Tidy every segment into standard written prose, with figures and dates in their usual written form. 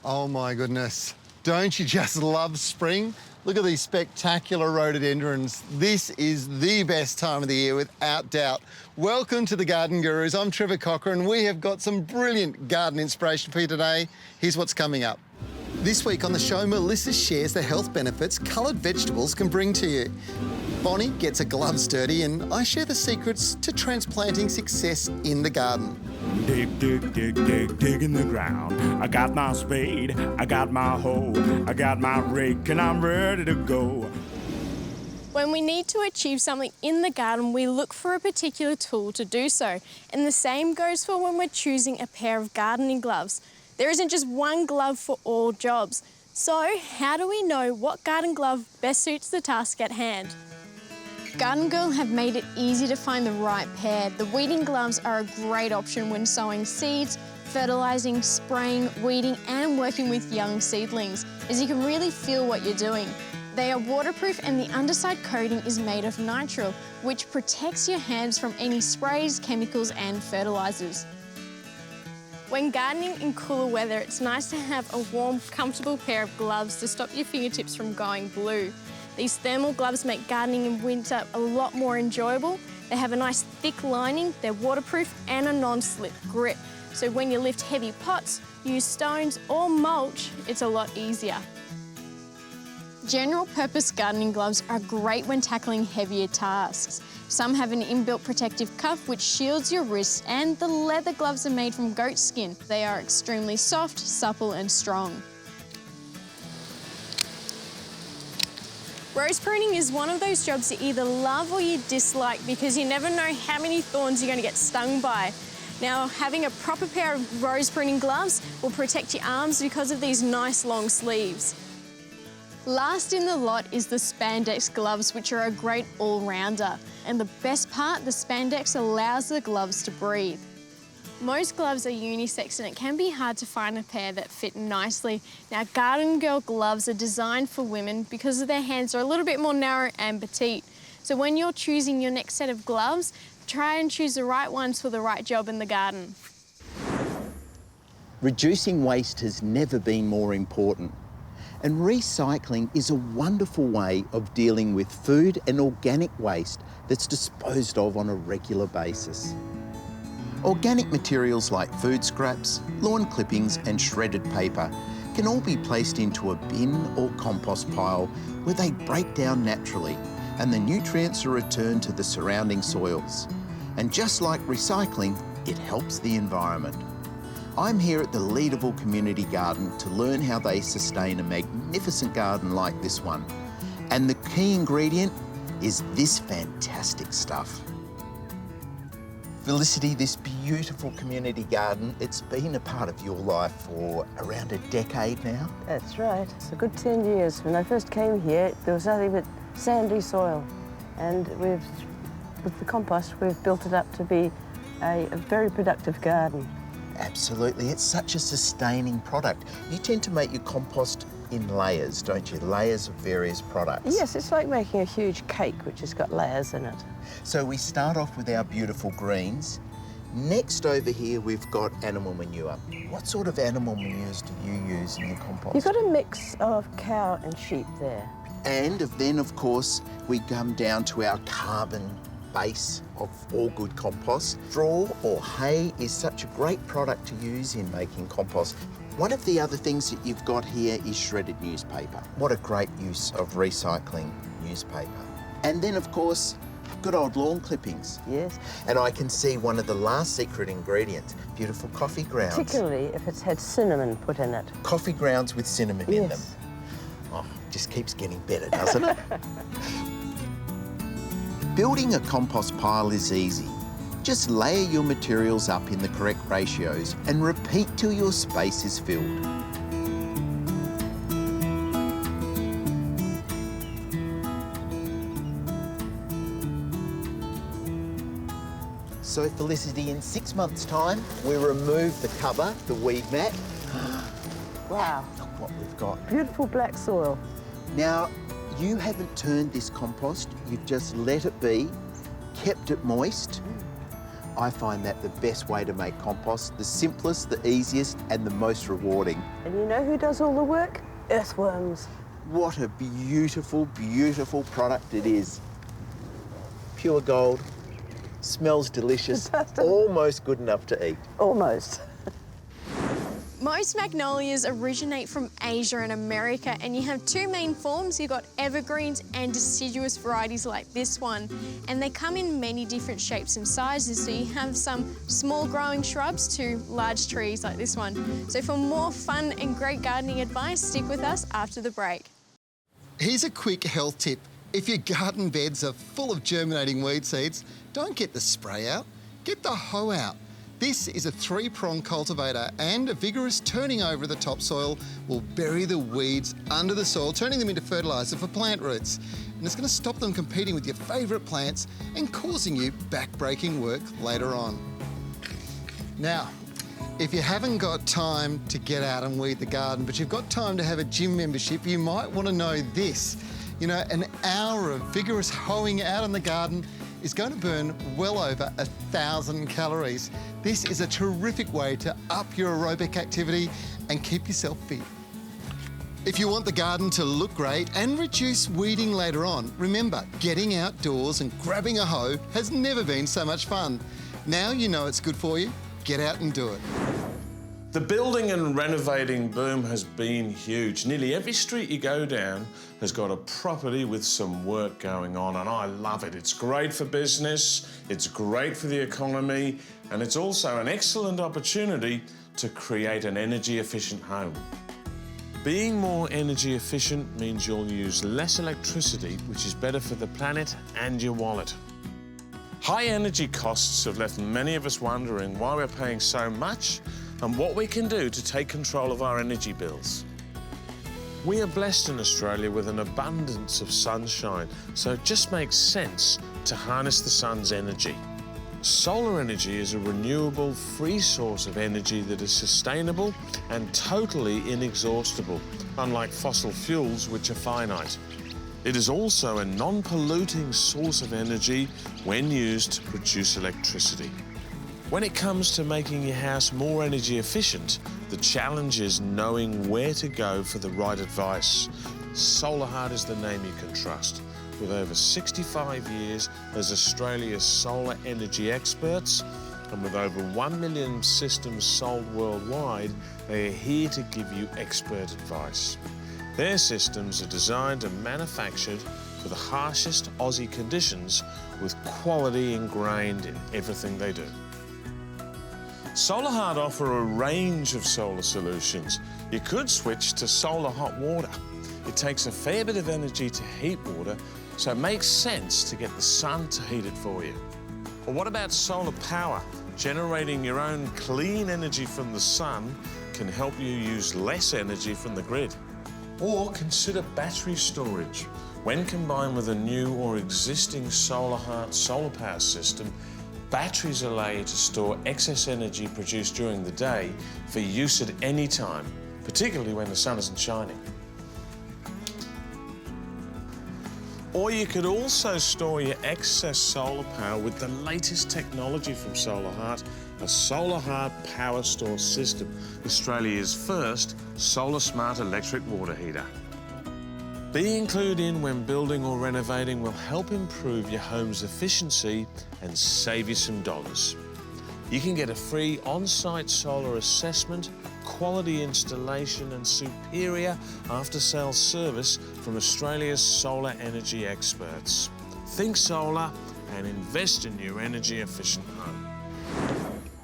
Oh my goodness. Don't you just love spring? Look at these spectacular rhododendrons. This is the best time of the year without doubt. Welcome to the Garden Gurus. I'm Trevor Cochrane. We have got some brilliant garden inspiration for you today. Here's what's coming up. This week on the show, Melissa shares the health benefits coloured vegetables can bring to you. Bonnie gets her gloves dirty and I share the secrets to transplanting success in the garden. Dig, dig, dig, dig, dig in the ground. I got my spade, I got my hoe, I got my rake, and I'm ready to go. When we need to achieve something in the garden, we look for a particular tool to do so. And the same goes for when we're choosing a pair of gardening gloves. There isn't just one glove for all jobs. So how do we know what garden glove best suits the task at hand? Garden Girl have made it easy to find the right pair. The weeding gloves are a great option when sowing seeds, fertilising, spraying, weeding and working with young seedlings, as you can really feel what you're doing. They are waterproof and the underside coating is made of nitrile, which protects your hands from any sprays, chemicals and fertilisers. When gardening in cooler weather, it's nice to have a warm, comfortable pair of gloves to stop your fingertips from going blue. These thermal gloves make gardening in winter a lot more enjoyable. They have a nice thick lining, they're waterproof and a non-slip grip. So when you lift heavy pots, use stones or mulch, it's a lot easier. General purpose gardening gloves are great when tackling heavier tasks. Some have an inbuilt protective cuff which shields your wrists, and the leather gloves are made from goat skin. They are extremely soft, supple and strong. Rose pruning is one of those jobs you either love or you dislike because you never know how many thorns you're going to get stung by. Now, having a proper pair of rose pruning gloves will protect your arms because of these nice long sleeves. Last in the lot is the spandex gloves, which are a great all-rounder. And the best part, the spandex allows the gloves to breathe. Most gloves are unisex and it can be hard to find a pair that fit nicely. Now, Garden Girl gloves are designed for women because their hands are a little bit more narrow and petite. So when you're choosing your next set of gloves, try and choose the right ones for the right job in the garden. Reducing waste has never been more important. And recycling is a wonderful way of dealing with food and organic waste that's disposed of on a regular basis. Organic materials like food scraps, lawn clippings and shredded paper can all be placed into a bin or compost pile where they break down naturally and the nutrients are returned to the surrounding soils. And just like recycling, it helps the environment. I'm here at the Leadable Community Garden to learn how they sustain a magnificent garden like this one. And the key ingredient is this fantastic stuff. Felicity, this beautiful community garden, it's been a part of your life for around a decade now? That's right. It's a good 10 years. When I first came here, there was nothing but sandy soil. And with the compost, we've built it up to be a very productive garden. Absolutely, it's such a sustaining product. You tend to make your compost in layers, don't you? Layers of various products. Yes, it's like making a huge cake which has got layers in it. So we start off with our beautiful greens. Next over here we've got animal manure. What sort of animal manures do you use in your compost? You've got a mix of cow and sheep there. And then of course we come down to our carbon base of all good compost. Straw or hay is such a great product to use in making compost. One of the other things that you've got here is shredded newspaper. What a great use of recycling newspaper. And then of course, good old lawn clippings. Yes. And I can see one of the last secret ingredients, beautiful coffee grounds. Particularly if it's had cinnamon put in it. Coffee grounds with cinnamon in them. Oh, just keeps getting better, doesn't it? Building a compost pile is easy. Just layer your materials up in the correct ratios and repeat till your space is filled. So Felicity, in 6 months' time, we remove the cover, the weed mat. Wow. Look what we've got. Beautiful black soil. Now, you haven't turned this compost, you've just let it be, kept it moist. I find that the best way to make compost, the simplest, the easiest, and the most rewarding. And you know who does all the work? Earthworms. What a beautiful, beautiful product it is. Pure gold, smells delicious, almost good enough to eat. Almost. Most magnolias originate from Asia and America, and you have two main forms. You've got evergreens and deciduous varieties like this one, and they come in many different shapes and sizes. So you have some small growing shrubs to large trees like this one. So for more fun and great gardening advice, stick with us after the break. Here's a quick health tip. If your garden beds are full of germinating weed seeds, don't get the spray out, get the hoe out. This is a 3-prong cultivator, and a vigorous turning over of the topsoil will bury the weeds under the soil, turning them into fertiliser for plant roots. And it's going to stop them competing with your favourite plants and causing you back-breaking work later on. Now, if you haven't got time to get out and weed the garden, but you've got time to have a gym membership, you might want to know this. You know, an hour of vigorous hoeing out in the garden is going to burn well over 1,000 calories. This is a terrific way to up your aerobic activity and keep yourself fit. If you want the garden to look great and reduce weeding later on, remember, getting outdoors and grabbing a hoe has never been so much fun. Now you know it's good for you, get out and do it. The building and renovating boom has been huge. Nearly every street you go down has got a property with some work going on, and I love it. It's great for business, it's great for the economy, and it's also an excellent opportunity to create an energy-efficient home. Being more energy efficient means you'll use less electricity, which is better for the planet and your wallet. High energy costs have left many of us wondering why we're paying so much and what we can do to take control of our energy bills. We are blessed in Australia with an abundance of sunshine, so it just makes sense to harness the sun's energy. Solar energy is a renewable, free source of energy that is sustainable and totally inexhaustible, unlike fossil fuels, which are finite. It is also a non-polluting source of energy when used to produce electricity. When it comes to making your house more energy efficient, the challenge is knowing where to go for the right advice. Solar Heart is the name you can trust. With over 65 years as Australia's solar energy experts, and with over 1 million systems sold worldwide, they are here to give you expert advice. Their systems are designed and manufactured for the harshest Aussie conditions, with quality ingrained in everything they do. Solar Heart offer a range of solar solutions. You could switch to solar hot water. It takes a fair bit of energy to heat water, so it makes sense to get the sun to heat it for you. Or what about solar power? Generating your own clean energy from the sun can help you use less energy from the grid. Or consider battery storage. When combined with a new or existing Solar Heart solar power system, batteries allow you to store excess energy produced during the day for use at any time, particularly when the sun isn't shining. Or you could also store your excess solar power with the latest technology from Solar Heart, a Solar Heart Power Store system, Australia's first solar smart electric water heater. Being clued in when building or renovating will help improve your home's efficiency and save you some dollars. You can get a free on-site solar assessment, quality installation and superior after-sales service from Australia's solar energy experts. Think solar and invest in your energy-efficient home.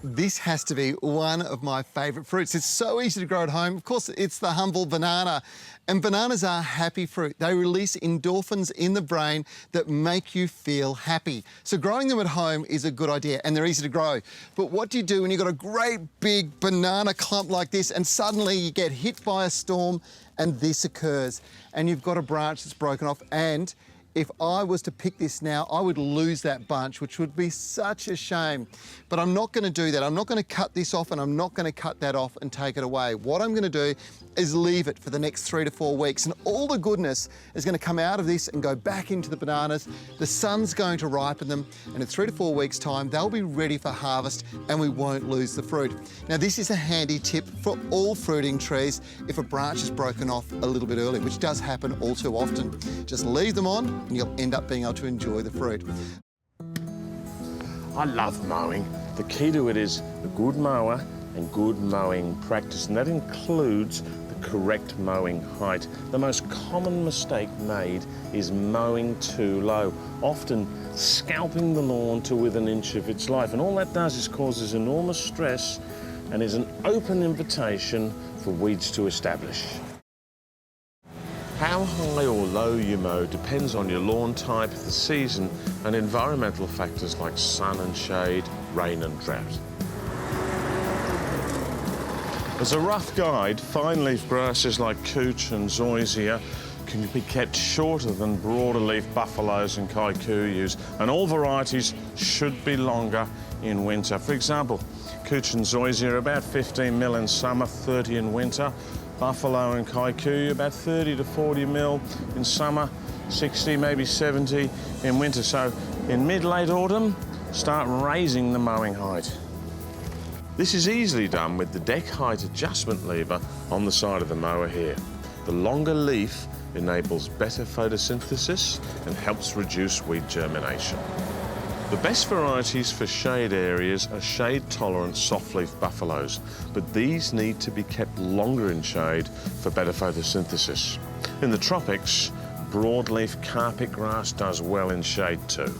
This has to be one of my favourite fruits. It's so easy to grow at home. Of course, it's the humble banana. And bananas are happy fruit. They release endorphins in the brain that make you feel happy. So growing them at home is a good idea, and they're easy to grow. But what do you do when you've got a great big banana clump like this and suddenly you get hit by a storm and this occurs and you've got a branch that's broken off and If I was to pick this now, I would lose that bunch, which would be such a shame. But I'm not going to do that. I'm not going to cut this off and I'm not going to cut that off and take it away. What I'm going to do is leave it for the next 3 to 4 weeks, and all the goodness is going to come out of this and go back into the bananas. The sun's going to ripen them, and in 3 to 4 weeks' time, they'll be ready for harvest and we won't lose the fruit. Now, this is a handy tip for all fruiting trees if a branch is broken off a little bit early, which does happen all too often. Just leave them on and you'll end up being able to enjoy the fruit. I love mowing. The key to it is a good mower and good mowing practice, and that includes the correct mowing height. The most common mistake made is mowing too low, often scalping the lawn to within an inch of its life, and all that does is causes enormous stress and is an open invitation for weeds to establish. How high or low you mow depends on your lawn type, the season, and environmental factors like sun and shade, rain and drought. As a rough guide, fine-leaf grasses like couch and zoysia can be kept shorter than broader leaf buffaloes and kikuyus, and all varieties should be longer in winter. For example, couch and zoysia are about 15 mil in summer, 30 in winter. Buffalo and kikuyu about 30 to 40 mil in summer, 60, maybe 70 in winter. So in mid-late autumn, start raising the mowing height. This is easily done with the deck height adjustment lever on the side of the mower here. The longer leaf enables better photosynthesis and helps reduce weed germination. The best varieties for shade areas are shade-tolerant softleaf buffaloes, but these need to be kept longer in shade for better photosynthesis. In the tropics, broadleaf carpet grass does well in shade too.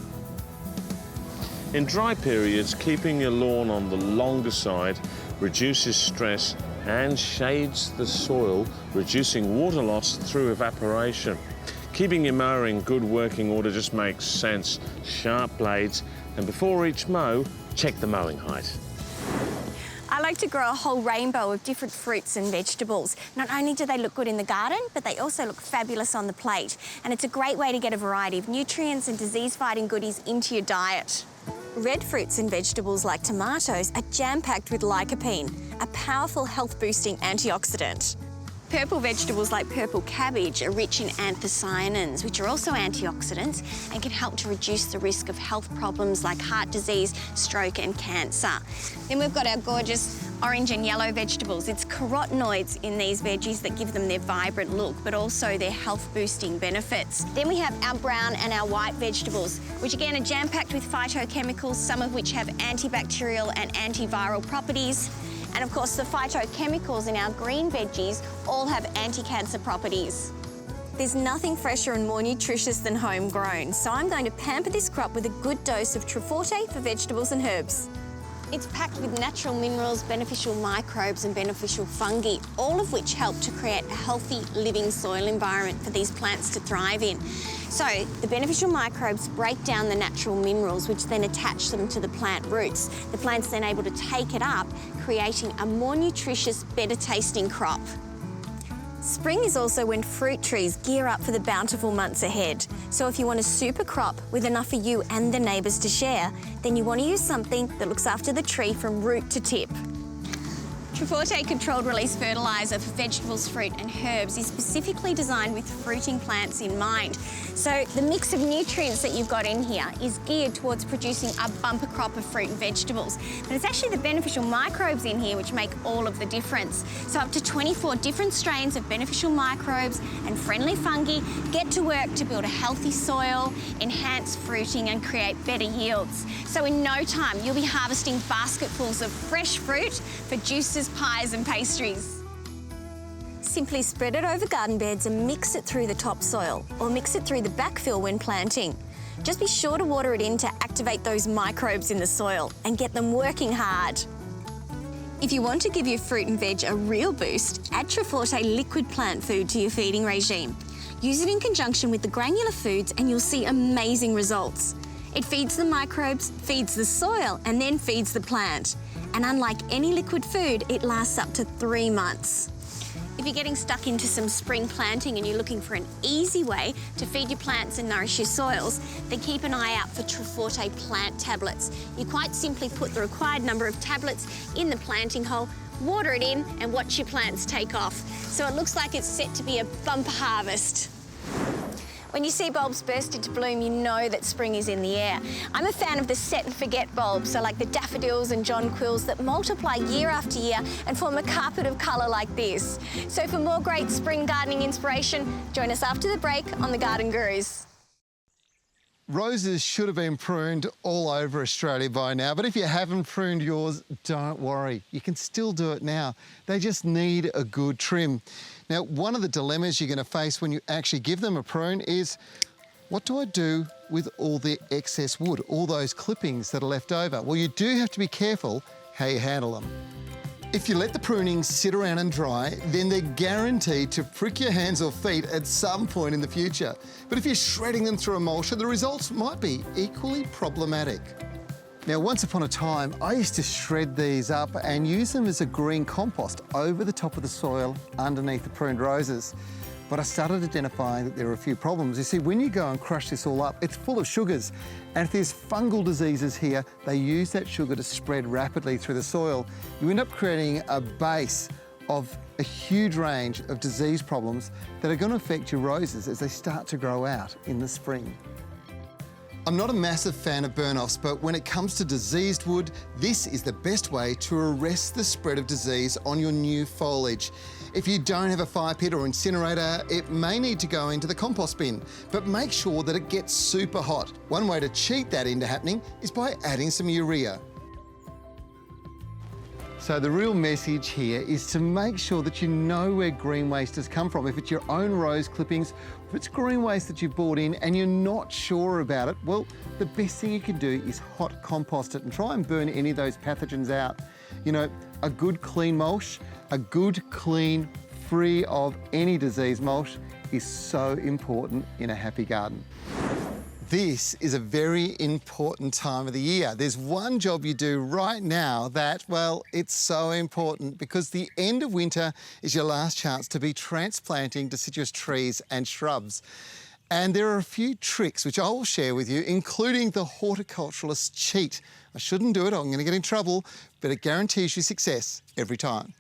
In dry periods, keeping your lawn on the longer side reduces stress and shades the soil, reducing water loss through evaporation. Keeping your mower in good working order just makes sense. Sharp blades, and before each mow, check the mowing height. I like to grow a whole rainbow of different fruits and vegetables. Not only do they look good in the garden, but they also look fabulous on the plate. And it's a great way to get a variety of nutrients and disease-fighting goodies into your diet. Red fruits and vegetables like tomatoes are jam-packed with lycopene, a powerful health-boosting antioxidant. Purple vegetables like purple cabbage are rich in anthocyanins, which are also antioxidants and can help to reduce the risk of health problems like heart disease, stroke and cancer. Then we've got our gorgeous orange and yellow vegetables. It's carotenoids in these veggies that give them their vibrant look, but also their health-boosting benefits. Then we have our brown and our white vegetables, which again are jam-packed with phytochemicals, some of which have antibacterial and antiviral properties. And of course, the phytochemicals in our green veggies all have anti-cancer properties. There's nothing fresher and more nutritious than homegrown, so I'm going to pamper this crop with a good dose of Treforte for vegetables and herbs. It's packed with natural minerals, beneficial microbes and beneficial fungi, all of which help to create a healthy living soil environment for these plants to thrive in. So the beneficial microbes break down the natural minerals, which then attach them to the plant roots. The plant's then able to take it up, creating a more nutritious, better tasting crop. Spring is also when fruit trees gear up for the bountiful months ahead. So if you want a super crop with enough for you and the neighbours to share, then you want to use something that looks after the tree from root to tip. Treforte controlled release fertiliser for vegetables, fruit and herbs is specifically designed with fruiting plants in mind. So the mix of nutrients that you've got in here is geared towards producing a bumper crop of fruit and vegetables. But it's actually the beneficial microbes in here which make all of the difference. So up to 24 different strains of beneficial microbes and friendly fungi get to work to build a healthy soil, enhance fruiting and create better yields. So in no time, you'll be harvesting basketfuls of fresh fruit for juices, pies and pastries. Simply spread it over garden beds and mix it through the topsoil, or mix it through the backfill when planting. Just be sure to water it in to activate those microbes in the soil and get them working hard. If you want to give your fruit and veg a real boost, add Treforte liquid plant food to your feeding regime. Use it in conjunction with the granular foods and you'll see amazing results. It feeds the microbes, feeds the soil, and then feeds the plant. And unlike any liquid food, it lasts up to 3 months. If you're getting stuck into some spring planting and you're looking for an easy way to feed your plants and nourish your soils, then keep an eye out for Treforte plant tablets. You quite simply put the required number of tablets in the planting hole, water it in and watch your plants take off. So it looks like it's set to be a bumper harvest. When you see bulbs burst into bloom, you know that spring is in the air. I'm a fan of the set and forget bulbs, so like the daffodils and jonquils that multiply year after year and form a carpet of colour like this. So for more great spring gardening inspiration, join us after the break on The Garden Gurus. Roses should have been pruned all over Australia by now, but if you haven't pruned yours, don't worry. You can still do it now. They just need a good trim. Now, one of the dilemmas you're going to face when you actually give them a prune is, what do I do with all the excess wood, all those clippings that are left over? Well, you do have to be careful how you handle them. If you let the pruning sit around and dry, then they're guaranteed to prick your hands or feet at some point in the future. But if you're shredding them through a mulcher, the results might be equally problematic. Now, once upon a time, I used to shred these up and use them as a green compost over the top of the soil underneath the pruned roses. But I started identifying that there were a few problems. You see, when you go and crush this all up, it's full of sugars. And if there's fungal diseases here, they use that sugar to spread rapidly through the soil. You end up creating a base of a huge range of disease problems that are going to affect your roses as they start to grow out in the spring. I'm not a massive fan of burn-offs, but when it comes to diseased wood, this is the best way to arrest the spread of disease on your new foliage. If you don't have a fire pit or incinerator, it may need to go into the compost bin, but make sure that it gets super hot. One way to cheat that into happening is by adding some urea. So the real message here is to make sure that you know where green waste has come from. If it's your own rose clippings, if it's green waste that you bought in and you're not sure about it, well, the best thing you can do is hot compost it and try and burn any of those pathogens out. You know, a good clean mulch, a good clean, free of any disease mulch is so important in a happy garden. This is a very important time of the year. There's one job you do right now that, well, it's so important because the end of winter is your last chance to be transplanting deciduous trees and shrubs. And there are a few tricks which I will share with you, including the horticulturalist cheat. I shouldn't do it, I'm going to get in trouble, but it guarantees you success every time.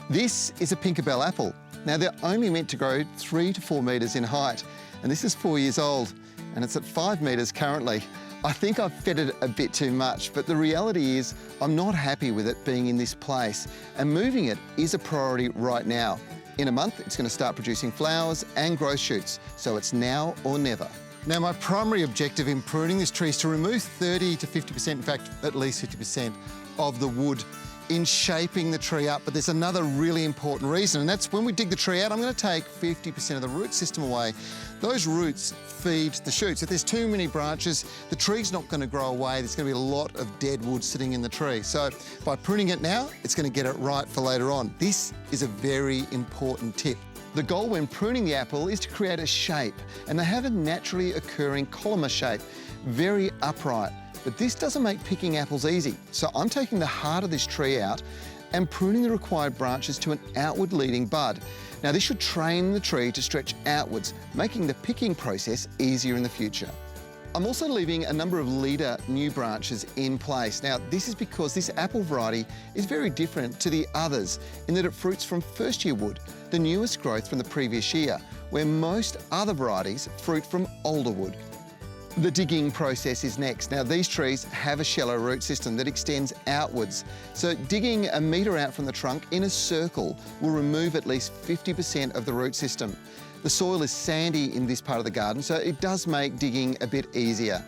This is a Pinkabelle apple. Now, they're only meant to grow 3 to 4 metres in height, and this is 4 years old. And it's at 5 metres currently. I think I've fed it a bit too much, but the reality is I'm not happy with it being in this place, and moving it is a priority right now. In a month, it's going to start producing flowers and growth shoots, so it's now or never. Now, my primary objective in pruning this tree is to remove 30 to 50%, in fact, at least 50% of the wood in shaping the tree up. But there's another really important reason, and that's when we dig the tree out, I'm going to take 50% of the root system away. Those roots feed the shoots. If there's too many branches, the tree's not going to grow away. There's going to be a lot of dead wood sitting in the tree. So by pruning it now, it's going to get it right for later on. This is a very important tip. The goal when pruning the apple is to create a shape, and they have a naturally occurring columnar shape, very upright. But this doesn't make picking apples easy. So I'm taking the heart of this tree out and pruning the required branches to an outward leading bud. Now, this should train the tree to stretch outwards, making the picking process easier in the future. I'm also leaving a number of leader new branches in place. Now, this is because this apple variety is very different to the others in that it fruits from first-year wood, the newest growth from the previous year, where most other varieties fruit from older wood. The digging process is next. Now, these trees have a shallow root system that extends outwards. So digging a metre out from the trunk in a circle will remove at least 50% of the root system. The soil is sandy in this part of the garden, so it does make digging a bit easier.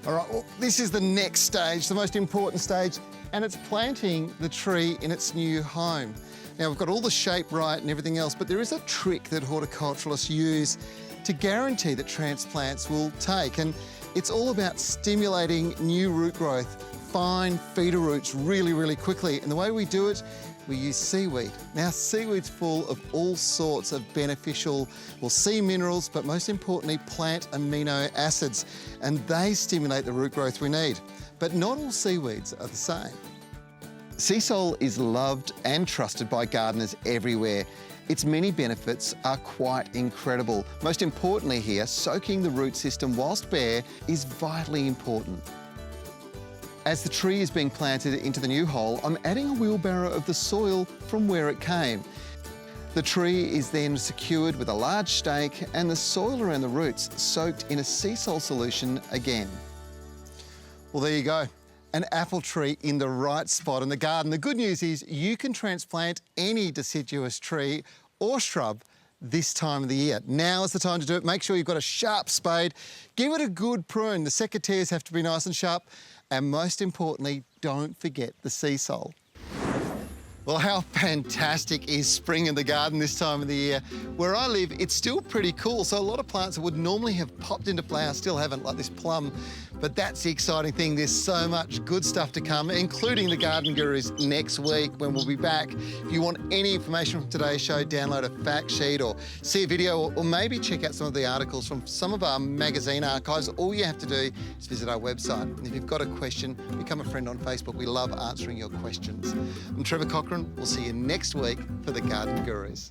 All right, well, this is the next stage, the most important stage, and it's planting the tree in its new home. Now, we've got all the shape right and everything else, but there is a trick that horticulturalists use to guarantee that transplants will take, and it's all about stimulating new root growth, fine feeder roots really, really quickly. And the way we do it, we use seaweed. Now, seaweed's full of all sorts of beneficial, well, sea minerals, but most importantly, plant amino acids, and they stimulate the root growth we need. But not all seaweeds are the same. Sea salt is loved and trusted by gardeners everywhere. Its many benefits are quite incredible. Most importantly here, soaking the root system whilst bare is vitally important. As the tree is being planted into the new hole, I'm adding a wheelbarrow of the soil from where it came. The tree is then secured with a large stake and the soil around the roots soaked in a sea salt solution again. Well, there you go. An apple tree in the right spot in the garden. The good news is you can transplant any deciduous tree or shrub this time of the year. Now is the time to do it. Make sure you've got a sharp spade. Give it a good prune. The secateurs have to be nice and sharp. And most importantly, don't forget the sea salt. Well, how fantastic is spring in the garden this time of the year? Where I live, it's still pretty cool, so a lot of plants that would normally have popped into flower still haven't, like this plum. But that's the exciting thing. There's so much good stuff to come, including the Garden Gurus next week when we'll be back. If you want any information from today's show, download a fact sheet or see a video or maybe check out some of the articles from some of our magazine archives. All you have to do is visit our website. And if you've got a question, become a friend on Facebook. We love answering your questions. I'm Trevor Cochrane. We'll see you next week for the Garden Gurus.